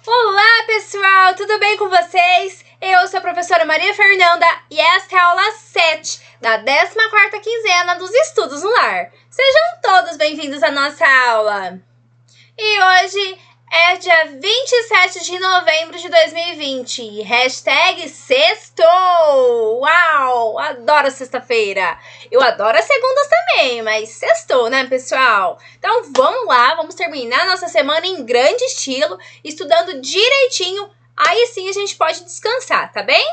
Olá, pessoal! Tudo bem com vocês? Eu sou a professora Maria Fernanda e esta é a aula 7 da 14ª quinzena dos Estudos no Lar. Sejam todos bem-vindos à nossa aula. E hoje é dia 27 de novembro de 2020. Hashtag sextou! Uau! Adoro sexta-feira! Eu adoro as segundas também, mas sextou, né, pessoal? Então vamos lá, vamos terminar nossa semana em grande estilo, estudando direitinho. Aí sim a gente pode descansar, tá bem?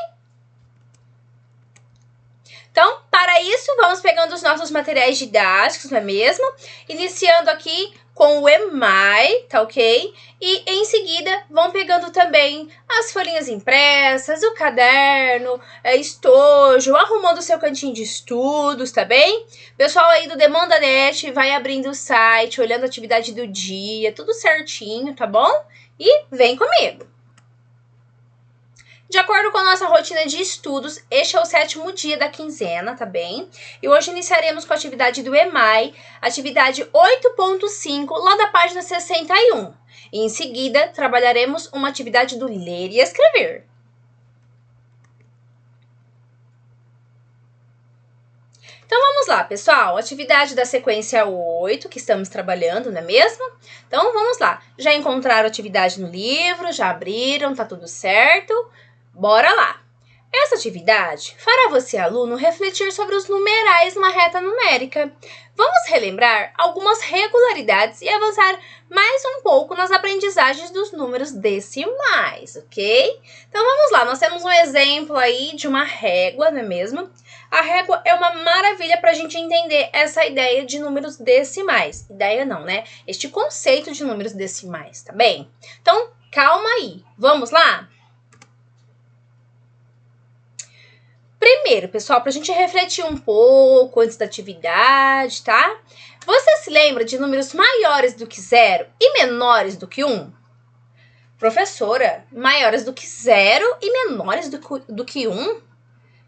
Então, para isso, vamos pegando os nossos materiais didáticos, não é mesmo? Iniciando aqui com o EMAI, tá ok? E em seguida, vão pegando também as folhinhas impressas, o caderno, estojo, arrumando o seu cantinho de estudos, tá bem? Pessoal aí do Demanda.net vai abrindo o site, olhando a atividade do dia, tudo certinho, tá bom? E vem comigo! De acordo com a nossa rotina de estudos, este é o 7º dia da quinzena, tá bem? E hoje iniciaremos com a atividade do EMAI, atividade 8.5, lá da página 61. E em seguida, trabalharemos uma atividade do ler e escrever. Então vamos lá, pessoal, atividade da sequência 8 que estamos trabalhando, não é mesmo? Então vamos lá, já encontraram a atividade no livro, já abriram, tá tudo certo? Bora lá! Essa atividade fará você, aluno, refletir sobre os numerais numa reta numérica. Vamos relembrar algumas regularidades e avançar mais um pouco nas aprendizagens dos números decimais, ok? Então vamos lá, nós temos um exemplo aí de uma régua, não é mesmo? A régua é uma maravilha para a gente entender essa ideia de números decimais. Ideia não, né? Este conceito de números decimais, tá bem? Então, calma aí. Vamos lá? Primeiro, pessoal, para a gente refletir um pouco antes da atividade, tá? Você se lembra de números maiores do que 0 e menores do que 1? Professora, maiores do que 0 e menores do que 1?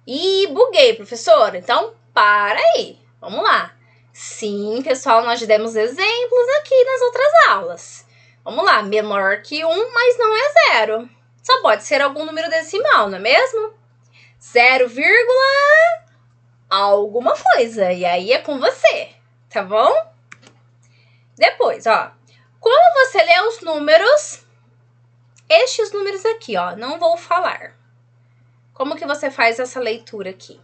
Ih, buguei, professora. Então, para aí. Vamos lá. Sim, pessoal, nós demos exemplos aqui nas outras aulas. Vamos lá, menor que 1, mas não é 0. Só pode ser algum número decimal, não é mesmo? 0, alguma coisa. E aí é com você, tá bom? Depois, ó. Quando você lê os números, estes números aqui, ó, não vou falar. Como que você faz essa leitura aqui?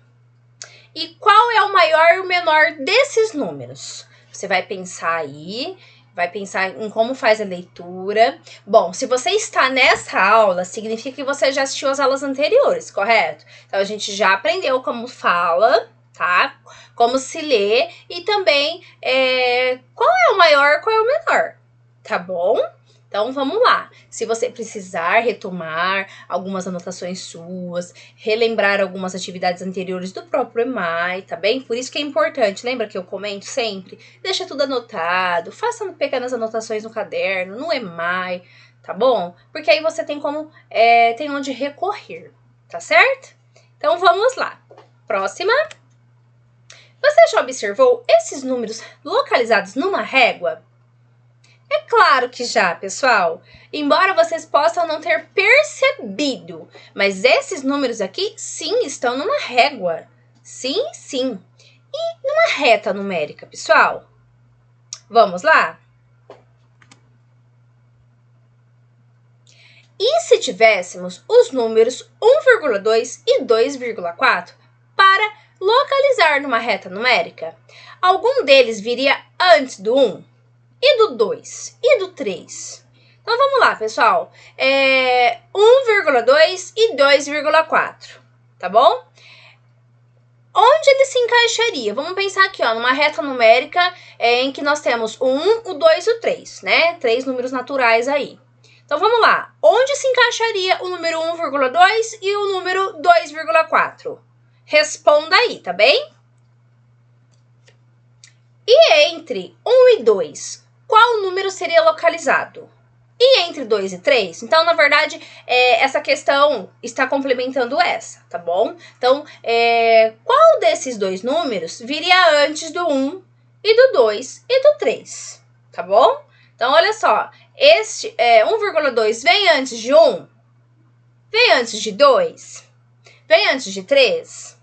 E qual é o maior e o menor desses números? Você vai pensar aí, vai pensar em como faz a leitura. Bom, se você está nessa aula, significa que você já assistiu as aulas anteriores, correto? Então, a gente já aprendeu como fala, tá? Como se lê e também qual é o maior, qual é o menor, tá bom? Então, vamos lá. Se você precisar retomar algumas anotações suas, relembrar algumas atividades anteriores do próprio EMAI, tá bem? Por isso que é importante, lembra que eu comento sempre? Deixa tudo anotado, faça pequenas anotações no caderno, no EMAI, tá bom? Porque aí você tem tem onde recorrer, tá certo? Então, vamos lá. Próxima. Você já observou esses números localizados numa régua? É claro que já, pessoal. Embora vocês possam não ter percebido, mas esses números aqui, sim, estão numa régua. Sim, sim. E numa reta numérica, pessoal? Vamos lá? E se tivéssemos os números 1,2 e 2,4 para localizar numa reta numérica? Algum deles viria antes do 1? E do 2? E do 3? Então, vamos lá, pessoal. 1,2 e 2,4, tá bom? Onde ele se encaixaria? Vamos pensar aqui, ó, numa reta numérica em que nós temos o 1, o 2 e o 3, né? 3 números naturais aí. Então, vamos lá. Onde se encaixaria o número 1,2 e o número 2,4? Responda aí, tá bem? E entre 1 e 2, qual número seria localizado? E entre 2 e 3? Então, na verdade, essa questão está complementando essa, tá bom? Então, qual desses dois números viria antes do 1 e do 2 e do 3, tá bom? Então, olha só, Este 1,2 vem antes de 1? Vem antes de 2? Vem antes de 3?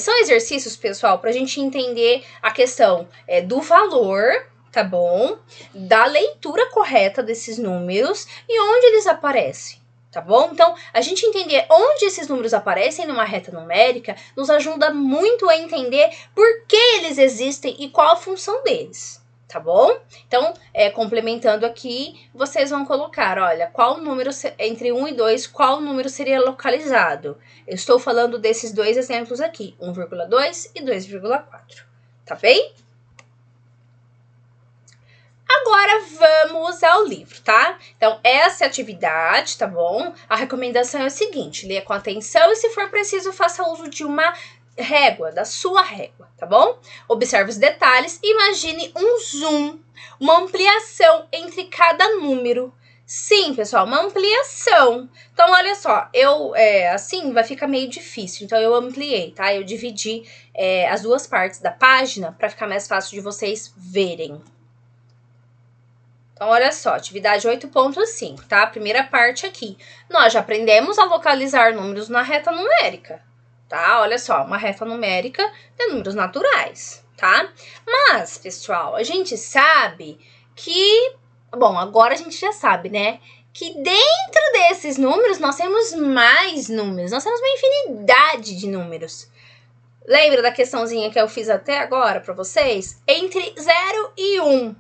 São exercícios, pessoal, para a gente entender a questão do valor, tá bom? Da leitura correta desses números e onde eles aparecem, tá bom? Então, a gente entender onde esses números aparecem numa reta numérica nos ajuda muito a entender por que eles existem e qual a função deles, tá bom? Então, complementando aqui, vocês vão colocar, olha, qual número entre 1 e 2, qual número seria localizado? Eu estou falando desses dois exemplos aqui, 1,2 e 2,4, tá bem? Agora vamos ao livro, tá? Então, essa é a atividade, tá bom? A recomendação é o seguinte, leia com atenção e, se for preciso, faça uso de uma régua, da sua régua, tá bom? Observe os detalhes e imagine um zoom, uma ampliação entre cada número. Sim, pessoal, uma ampliação. Então, olha só, assim vai ficar meio difícil, então eu ampliei, tá? Eu dividi as duas partes da página para ficar mais fácil de vocês verem. Então, olha só, atividade 8.5, tá? Primeira parte aqui. Nós já aprendemos a localizar números na reta numérica, tá? Olha só, uma reta numérica de números naturais, tá? Mas, pessoal, a gente sabe que... Bom, agora a gente já sabe, né? Que dentro desses números nós temos mais números. Nós temos uma infinidade de números. Lembra da questãozinha que eu fiz até agora para vocês? Entre 0 e 1.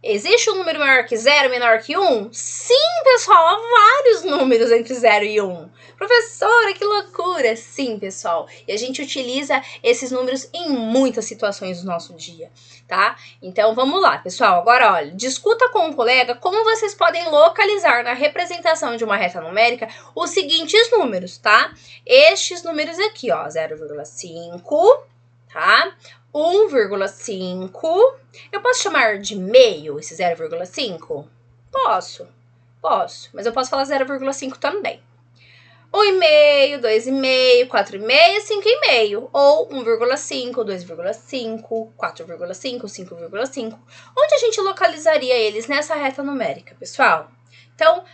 Existe um número maior que 0, menor que 1? Sim, pessoal, há vários números entre 0 e 1. Professora, que loucura! Sim, pessoal. E a gente utiliza esses números em muitas situações do nosso dia, tá? Então, vamos lá, pessoal. Agora, olha, discuta com um colega como vocês podem localizar na representação de uma reta numérica os seguintes números, tá? Estes números aqui, ó, 0,5, tá? 1,5. Eu posso chamar de meio esse 0,5? Posso, mas eu posso falar 0,5 também. 1,5, 2,5, 4,5, 5,5. Ou 1,5, 2,5, 4,5, 5,5. Onde a gente localizaria eles nessa reta numérica, pessoal? Então,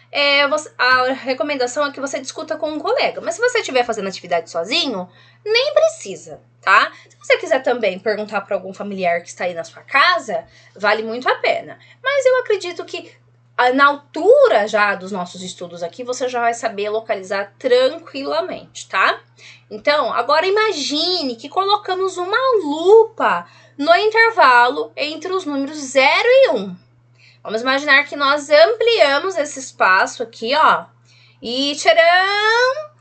a recomendação é que você discuta com um colega. Mas se você estiver fazendo atividade sozinho, nem precisa, tá? Se você quiser também perguntar para algum familiar que está aí na sua casa, vale muito a pena. Mas eu acredito que na altura já dos nossos estudos aqui, você já vai saber localizar tranquilamente, tá? Então, agora imagine que colocamos uma lupa no intervalo entre os números 0 e 1. Vamos imaginar que nós ampliamos esse espaço aqui, ó. E tcharam!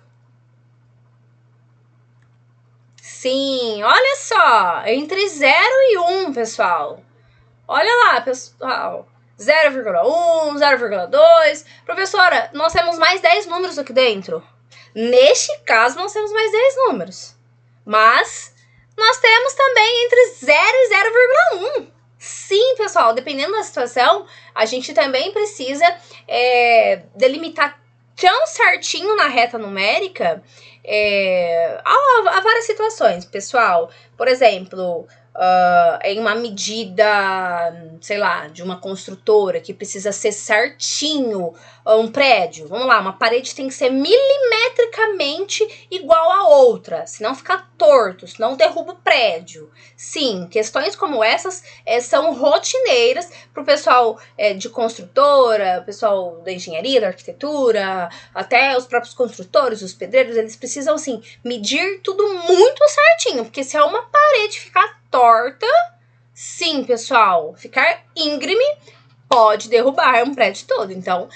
Sim, olha só. Entre 0 e 1, pessoal. Olha lá, pessoal. 0,1, 0,2. Professora, nós temos mais 10 números aqui dentro. Neste caso, nós temos mais 10 números. Mas nós temos também entre 0 e 0,1. Sim, pessoal, dependendo da situação, a gente também precisa delimitar tão certinho na reta numérica há várias situações, pessoal. Por exemplo, em uma medida, sei lá, de uma construtora que precisa ser certinho, um prédio, vamos lá, uma parede tem que ser milimetricamente igual à outra, senão fica torto, senão derruba o prédio. Sim, questões como essas são rotineiras para o pessoal de construtora, pessoal da engenharia, da arquitetura, até os próprios construtores, os pedreiros, eles precisam, assim, medir tudo muito certinho, porque se é uma parede ficar torta, sim, pessoal, ficar íngreme, pode derrubar um prédio todo. Então,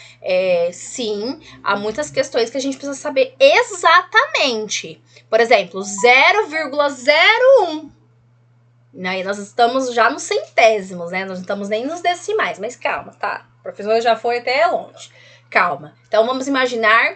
sim, há muitas questões que a gente precisa saber exatamente. Por exemplo, 0,01. Aí nós estamos já nos centésimos, né? Nós não estamos nem nos decimais, mas calma, tá? A professora já foi até longe. Calma. Então, vamos imaginar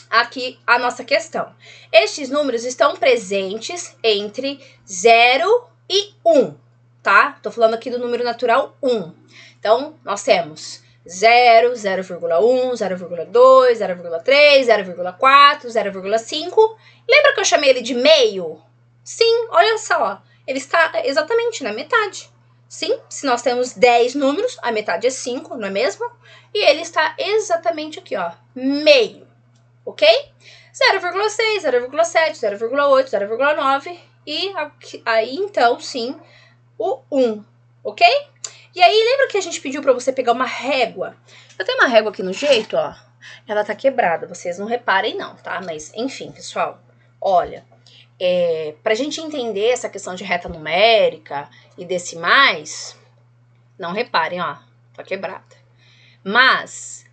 aqui a nossa questão. Estes números estão presentes entre 0 e 1, tá? Tô falando aqui do número natural 1. Então, nós temos 0, 0,1, 0,2, 0,3, 0,4, 0,5. Lembra que eu chamei ele de meio? Sim, olha só. Ele está exatamente na metade. Sim, se nós temos 10 números, a metade é 5, não é mesmo? E ele está exatamente aqui, ó, meio, ok? 0,6, 0,7, 0,8, 0,9 e aí, então, sim, o 1, ok? E aí, lembra que a gente pediu para você pegar uma régua? Eu tenho uma régua aqui no jeito, ó, ela tá quebrada, vocês não reparem não, tá? Mas, enfim, pessoal, olha, pra gente entender essa questão de reta numérica e decimais, não reparem, ó, tá quebrada. Mas,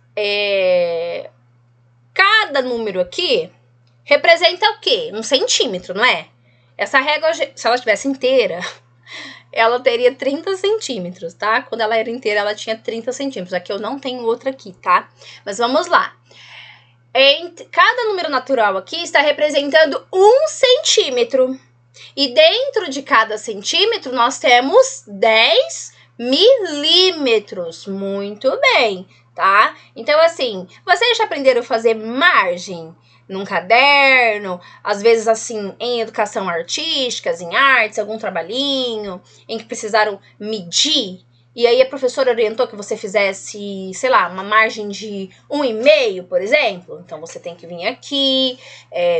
cada número aqui representa o quê? 1 centímetro, não é? Essa régua, se ela estivesse inteira, ela teria 30 centímetros, tá? Quando ela era inteira, ela tinha 30 centímetros. Aqui eu não tenho outra aqui, tá? Mas vamos lá. Cada número natural aqui está representando 1 centímetro. E dentro de cada centímetro, nós temos 10 milímetros. Muito bem, tá? Então, assim, vocês já aprenderam a fazer margem num caderno, às vezes, assim, em educação artística, em artes, algum trabalhinho, em que precisaram medir? E aí a professora orientou que você fizesse, sei lá, uma margem de 1,5, por exemplo. Então, você tem que vir aqui,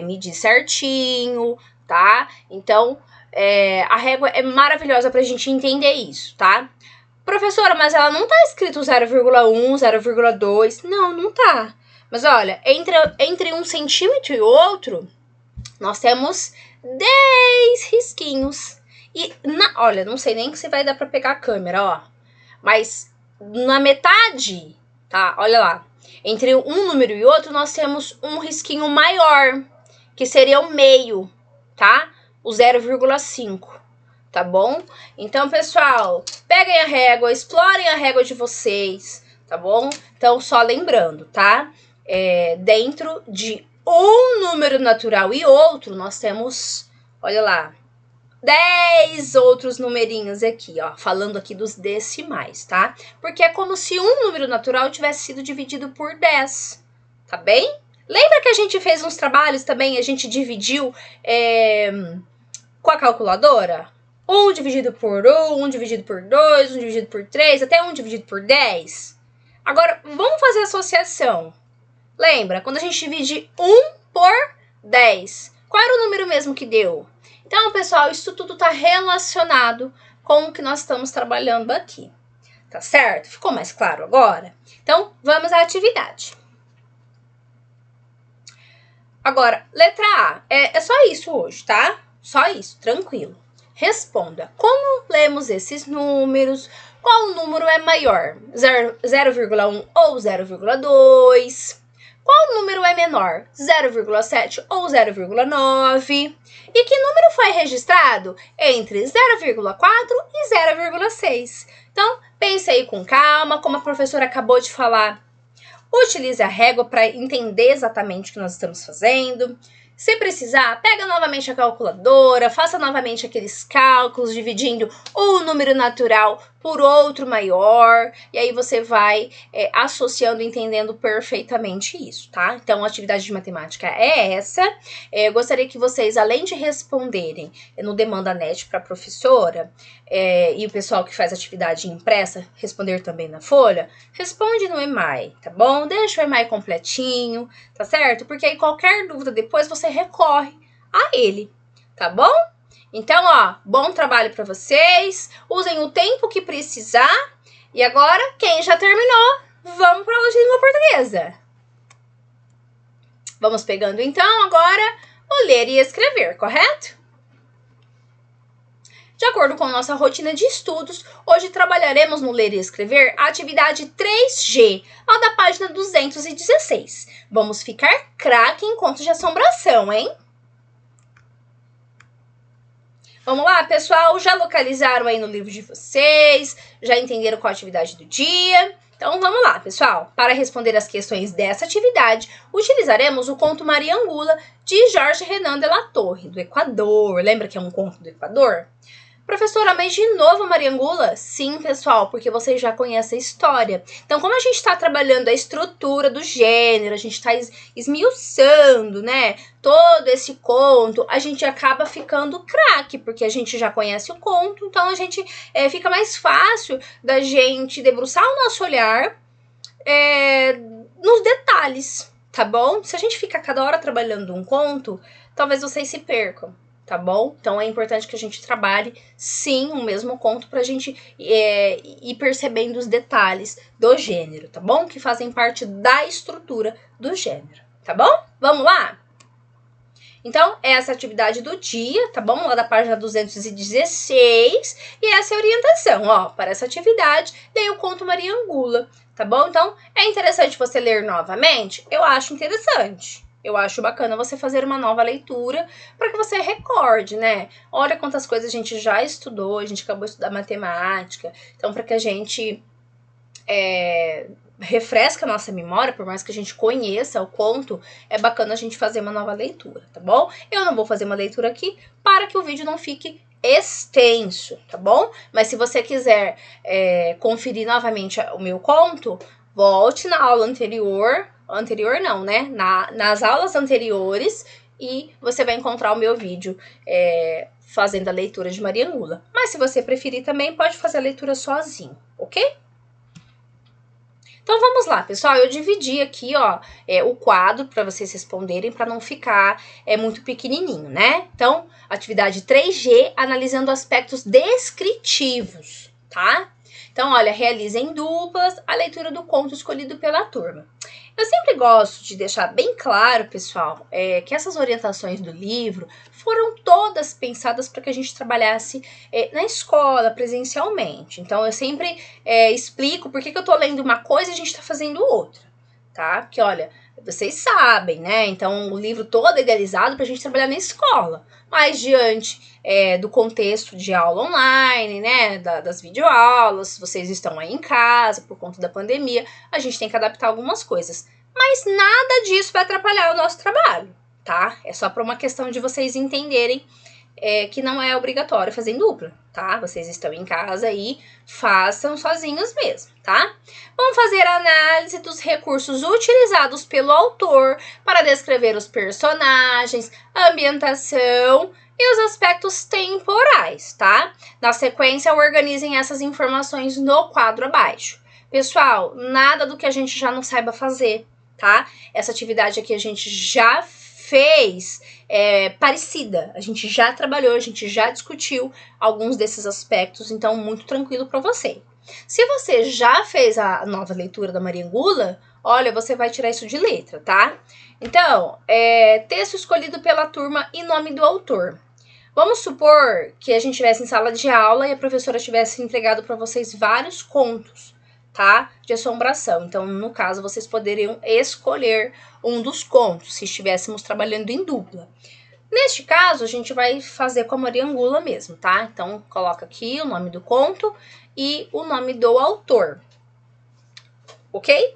medir certinho, tá? Então, a régua é maravilhosa pra gente entender isso, tá? Professora, mas ela não tá escrito 0,1, 0,2. Não, não tá. Mas olha, entre 1 centímetro e outro, nós temos 10 risquinhos. E, olha, não sei nem se vai dar pra pegar a câmera, ó. Mas na metade, tá? Olha lá. Entre um número e outro, nós temos um risquinho maior, que seria o meio, tá? O 0,5, tá bom? Então, pessoal, peguem a régua, explorem a régua de vocês, tá bom? Então, só lembrando, tá? Dentro de um número natural e outro, nós temos, olha lá, 10 outros numerinhos aqui, ó, falando aqui dos decimais, tá? Porque é como se um número natural tivesse sido dividido por 10, tá bem? Lembra que a gente fez uns trabalhos também, a gente dividiu com a calculadora? 1 dividido por 1 dividido por 2, 1 dividido por 3, até 1 dividido por 10. Agora, vamos fazer associação. Lembra, quando a gente divide 1 por 10, qual era o número mesmo que deu? Então, pessoal, isso tudo está relacionado com o que nós estamos trabalhando aqui. Tá certo? Ficou mais claro agora? Então, vamos à atividade. Agora, letra A. É só isso hoje, tá? Só isso, tranquilo. Responda. Como lemos esses números? Qual número é maior? 0,1 ou 0,2? Qual número é menor? 0,7 ou 0,9? E que número foi registrado entre 0,4 e 0,6? Então, pense aí com calma, como a professora acabou de falar. Utilize a régua para entender exatamente o que nós estamos fazendo. Se precisar, pega novamente a calculadora, faça novamente aqueles cálculos, dividindo um número natural por outro maior, e aí você vai associando, entendendo perfeitamente isso, tá? Então, a atividade de matemática é essa. Eu gostaria que vocês, além de responderem no Demanda Net para a professora, e o pessoal que faz atividade impressa, responder também na folha, responde no e-mail, tá bom? Deixa o e-mail completinho, tá certo? Porque aí qualquer dúvida depois você recorre a ele, tá bom? Então, ó, bom trabalho para vocês, usem o tempo que precisar. E agora, quem já terminou, vamos para a aula de língua portuguesa. Vamos pegando, então, agora o ler e escrever, correto? De acordo com nossa rotina de estudos, hoje trabalharemos no ler e escrever a atividade 3G, lá da página 216. Vamos ficar craque em contos de assombração, hein? Vamos lá, pessoal? Já localizaram aí no livro de vocês? Já entenderam qual a atividade do dia? Então, vamos lá, pessoal. Para responder as questões dessa atividade, utilizaremos o conto Maria Angula, de Jorge Renan de la Torre, do Equador. Lembra que é um conto do Equador? Professora, mas de novo Mariangula? Sim, pessoal, porque vocês já conhecem a história. Então, como a gente está trabalhando a estrutura do gênero, a gente está esmiuçando, né, todo esse conto, a gente acaba ficando craque, porque a gente já conhece o conto, então a gente fica mais fácil da gente debruçar o nosso olhar nos detalhes, tá bom? Se a gente ficar cada hora trabalhando um conto, talvez vocês se percam. Tá bom? Então é importante que a gente trabalhe, sim, o mesmo conto pra gente ir percebendo os detalhes do gênero, tá bom? Que fazem parte da estrutura do gênero, tá bom? Vamos lá? Então, essa é a atividade do dia, tá bom? Lá da página 216, e essa é a orientação, ó, para essa atividade, daí eu conto Mariangula, tá bom? Então, é interessante você ler novamente? Eu acho interessante. Eu acho bacana você fazer uma nova leitura para que você recorde, né? Olha quantas coisas a gente já estudou, a gente acabou de estudar matemática. Então, para que a gente refresque a nossa memória, por mais que a gente conheça o conto, é bacana a gente fazer uma nova leitura, tá bom? Eu não vou fazer uma leitura aqui para que o vídeo não fique extenso, tá bom? Mas se você quiser conferir novamente o meu conto, volte na aula anterior não, né? Nas aulas anteriores, e você vai encontrar o meu vídeo fazendo a leitura de Mariangula. Mas se você preferir também, pode fazer a leitura sozinho, ok? Então vamos lá, pessoal. Eu dividi aqui, ó, o quadro para vocês responderem, para não ficar muito pequenininho, né? Então, atividade 3G, analisando aspectos descritivos, tá? Então, olha, realize em duplas a leitura do conto escolhido pela turma. Eu sempre gosto de deixar bem claro, pessoal, que essas orientações do livro foram todas pensadas para que a gente trabalhasse na escola, presencialmente. Então, eu sempre explico por que eu tô lendo uma coisa e a gente tá fazendo outra, tá? Porque, olha, vocês sabem, né? Então, o livro todo é idealizado para a gente trabalhar na escola. Mas, diante do contexto de aula online, né? Das videoaulas, vocês estão aí em casa por conta da pandemia, a gente tem que adaptar algumas coisas. Mas nada disso vai atrapalhar o nosso trabalho, tá? É só para uma questão de vocês entenderem que não é obrigatório fazer em dupla, tá? Vocês estão em casa e façam sozinhos mesmo, tá? Vamos fazer a análise dos recursos utilizados pelo autor para descrever os personagens, a ambientação e os aspectos temporais, tá? Na sequência, organizem essas informações no quadro abaixo. Pessoal, nada do que a gente já não saiba fazer, tá? Essa atividade aqui a gente já fez parecida, a gente já trabalhou, a gente já discutiu alguns desses aspectos, então muito tranquilo para você. Se você já fez a nova leitura da Mariangula, olha, você vai tirar isso de letra, tá? Então, texto escolhido pela turma e nome do autor. Vamos supor que a gente estivesse em sala de aula e a professora tivesse entregado para vocês vários contos, tá? De assombração. Então, no caso, vocês poderiam escolher um dos contos, se estivéssemos trabalhando em dupla. Neste caso, a gente vai fazer com a Mariangula mesmo, tá? Então, coloca aqui o nome do conto e o nome do autor, ok?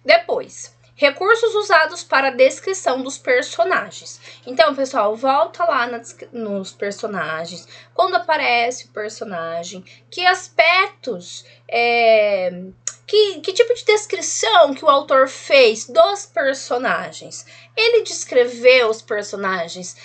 Depois, recursos usados para a descrição dos personagens. Então, pessoal, volta lá nos personagens. Quando aparece o personagem, que aspectos, que tipo de descrição que o autor fez dos personagens? Ele descreveu os personagens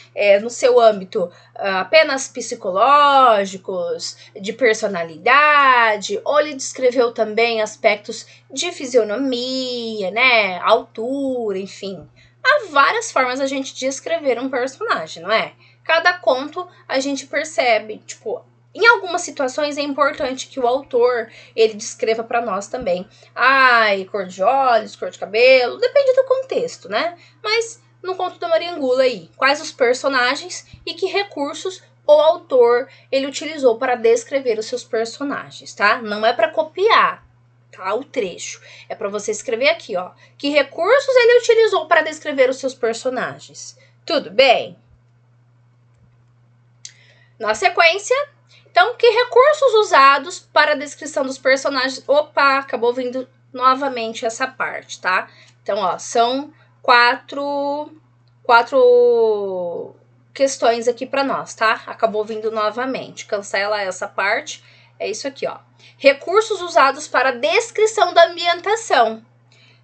no seu âmbito apenas psicológicos, de personalidade, ou ele descreveu também aspectos de fisionomia, né, altura, enfim. Há várias formas a gente de escrever um personagem, não é? Cada conto a gente percebe, tipo, em algumas situações é importante que o autor, ele descreva para nós também. Ai, cor de olhos, cor de cabelo, depende do contexto, né? Mas no conto da Mariangula aí, quais os personagens e que recursos o autor, ele utilizou para descrever os seus personagens, tá? Não é para copiar, tá? O trecho. É para você escrever aqui, ó. Que recursos ele utilizou para descrever os seus personagens. Tudo bem? Na sequência, então, que recursos usados para a descrição dos personagens... Opa, acabou vindo novamente essa parte, tá? Então, ó, são quatro questões aqui para nós, tá? Acabou vindo novamente. Cancela essa parte. É isso aqui, ó. Recursos usados para descrição da ambientação.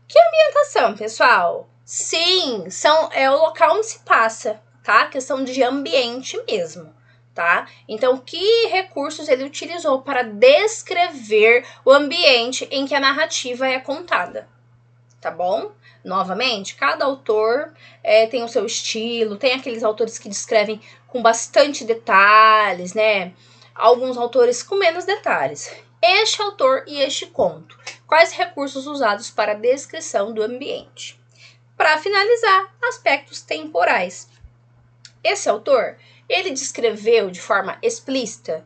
Que ambientação, pessoal? Sim, é o local onde se passa, tá? Questão de ambiente mesmo, tá? Então, que recursos ele utilizou para descrever o ambiente em que a narrativa é contada, tá bom? Novamente, cada autor tem o seu estilo, tem aqueles autores que descrevem com bastante detalhes, né? Alguns autores com menos detalhes. Este autor e este conto. Quais recursos usados para a descrição do ambiente? Para finalizar, aspectos temporais. Esse autor, ele descreveu de forma explícita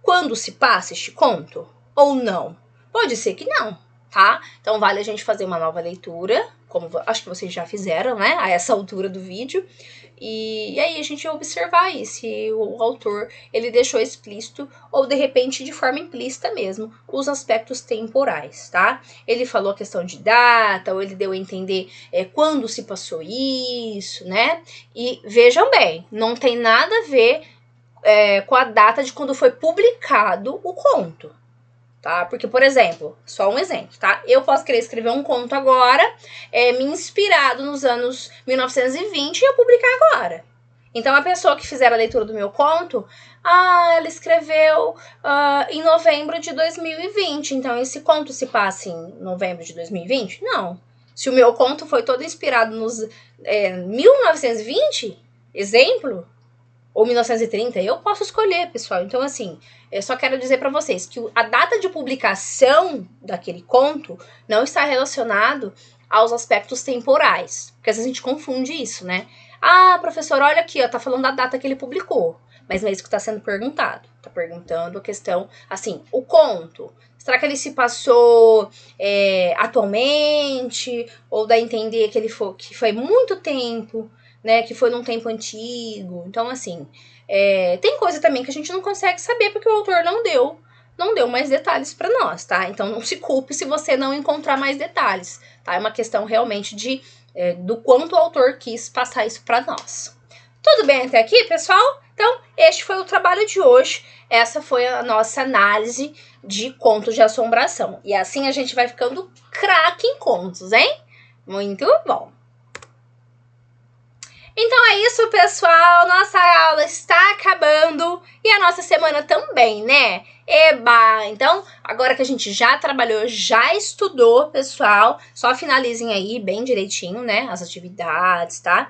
quando se passa este conto ou não? Pode ser que não, tá? Então vale a gente fazer uma nova leitura, como acho que vocês já fizeram, né? A essa altura do vídeo. E aí a gente observar aí se o autor ele deixou explícito ou de repente de forma implícita mesmo os aspectos temporais, tá? Ele falou a questão de data, ou ele deu a entender quando se passou isso, né? E vejam bem, não tem nada a ver com a data de quando foi publicado o conto. Tá? Porque, por exemplo, só um exemplo, tá? Eu posso querer escrever um conto agora, me inspirado nos anos 1920 e eu publicar agora. Então, a pessoa que fizer a leitura do meu conto, ela escreveu em novembro de 2020. Então, esse conto se passa em novembro de 2020? Não. Se o meu conto foi todo inspirado nos 1920, exemplo, ou 1930, eu posso escolher, pessoal. Então, assim, eu só quero dizer para vocês que a data de publicação daquele conto não está relacionado aos aspectos temporais. Porque às vezes a gente confunde isso, né? Professor, olha aqui, ó, tá falando da data que ele publicou. Mas não é isso que está sendo perguntado. Tá perguntando a questão, assim, o conto. Será que ele se passou atualmente? Ou dá a entender que que foi muito tempo, né, que foi num tempo antigo. Então, assim, tem coisa também que a gente não consegue saber porque o autor não deu mais detalhes para nós, tá? Então, não se culpe se você não encontrar mais detalhes, tá? É uma questão realmente do quanto o autor quis passar isso para nós. Tudo bem até aqui, pessoal? Então, este foi o trabalho de hoje. Essa foi a nossa análise de contos de assombração. E assim a gente vai ficando craque em contos, hein? Muito bom! Então é isso, pessoal. Nossa aula está acabando e a nossa semana também, né? Eba! Então, agora que a gente já trabalhou, já estudou, pessoal, só finalizem aí bem direitinho, né? As atividades, tá?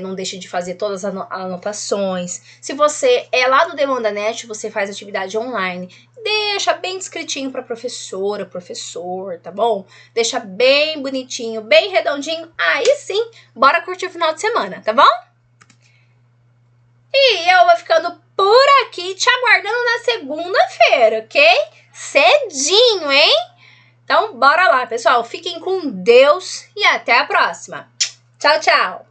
Não deixe de fazer todas as anotações. Se você é lá do DemandaNet, você faz atividade online, deixa bem descritinho para professora, professor, tá bom? Deixa bem bonitinho, bem redondinho. Aí sim, bora curtir o final de semana, tá bom? E eu vou ficando por aqui te aguardando na segunda-feira, ok? Cedinho, hein? Então, bora lá, pessoal. Fiquem com Deus e até a próxima. Tchau, tchau!